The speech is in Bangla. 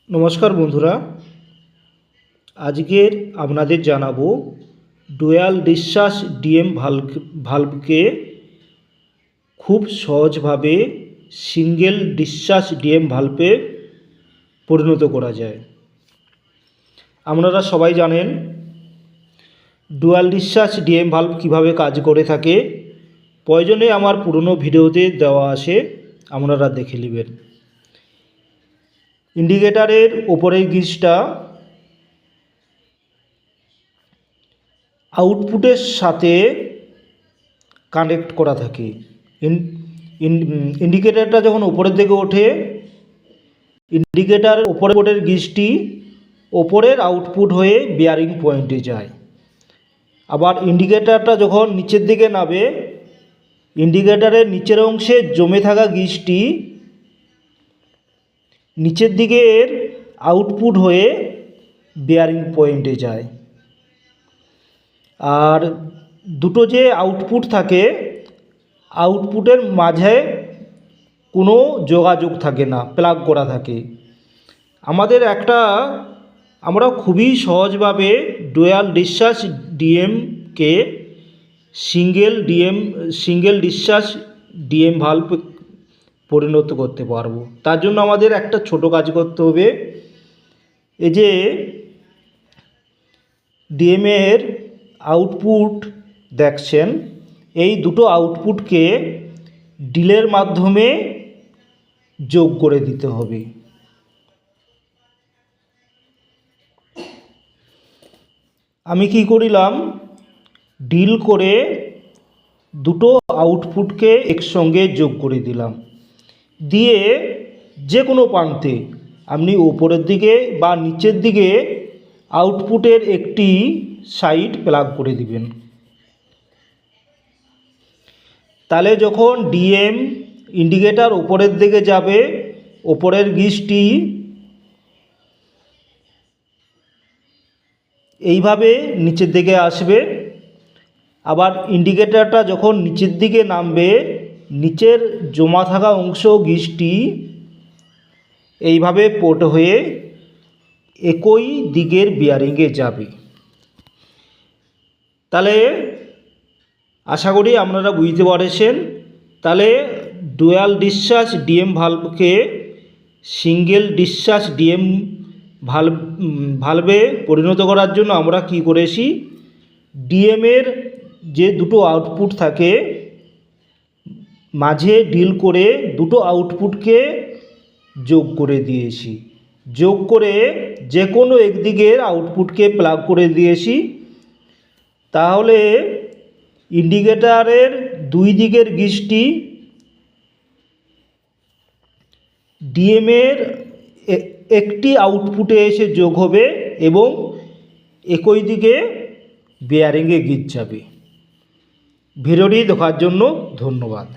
নমস্কার বন্ধুরা, আজকের আপনাদের জানাবো ডুয়াল ডিসচার্জ ডিএম ভালভকে খুব সহজভাবে সিঙ্গেল ডিসচার্জ ডিএম ভালভে পরিণত করা যায়। আপনারা সবাই জানেন ডুয়াল ডিসচার্জ ডিএম ভালভ কীভাবে কাজ করে থাকে। প্রয়োজনে আমার পুরনো ভিডিওতে দেওয়া আছে, আপনারা দেখে নেবেন। ইন্ডিকেটারের ওপরের গিজটা আউটপুটের সাথে কানেক্ট করা থাকে। ইন্ডিকেটারটা যখন উপরের দিকে ওঠে, ইন্ডিকেটার ওপরের গিজটি ওপরের আউটপুট হয়ে বিয়ারিং পয়েন্টে যায়। আবার ইন্ডিকেটারটা যখন নিচের দিকে নামে, ইন্ডিকেটারের নিচের অংশে জমে থাকা গিজটি নিচের দিকের আউটপুট হয়ে বিয়ারিং পয়েন্টে যায়। আর দুটো যে আউটপুট থাকে, আউটপুটের মাঝে কোনো যোগাযোগ থাকে না, প্লাগ করা থাকে। আমরা খুবই সহজভাবে dual discharge DMK single discharge DM valve পরিণত করতে পারবো। তার জন্য আমাদের একটা ছোট কাজ করতে হবে। এই যে ডিএমের আউটপুট দেখছেন, এই দুটো আউটপুটকে ডিলের মাধ্যমে যোগ করে দিতে হবে। আমি কি করিলাম, ডিল করে দুটো আউটপুটকে একসঙ্গে যোগ করে দিলাম। দিয়ে যে কোনো প্রান্তে আপনি উপরের দিকে বা নিচের দিকে আউটপুটের একটি সাইড প্লাগ করে দিবেন। তাহলে যখন ডিএম ইন্ডিকেটার উপরের দিকে যাবে, ওপরের গিজটি এইভাবে নিচের দিকে আসবে। আবার ইন্ডিকেটারটা যখন নিচের দিকে নামবে, নিচের জমা থাকা অংশ গিজটি এইভাবে পোর্ট হয়ে একই দিকের বিয়ারিংয়ে যাবে। তাহলে আশা করি আপনারা বুঝতে পারছেন। তাহলে ডুয়াল ডিসচার্জ ডিএম ভালভকে সিঙ্গেল ডিসচার্জ ডিএম ভালভে পরিণত করার জন্য আমরা কি করেছি, ডিএমের যে দুটো আউটপুট থাকে মাঝে ডিল করে দুটো আউটপুটকে যোগ করে দিয়েছি। যোগ করে যে কোনো একদিকের আউটপুটকে প্লাগ করে দিয়েছি। তাহলে ইন্ডিকেটারের দুই দিকের গিজটি ডিএমের একটি আউটপুটে এসে যোগ হবে এবং একই দিকে বিয়ারিংয়ে গিজ যাবে। ভিডিওটি দেখার জন্য ধন্যবাদ।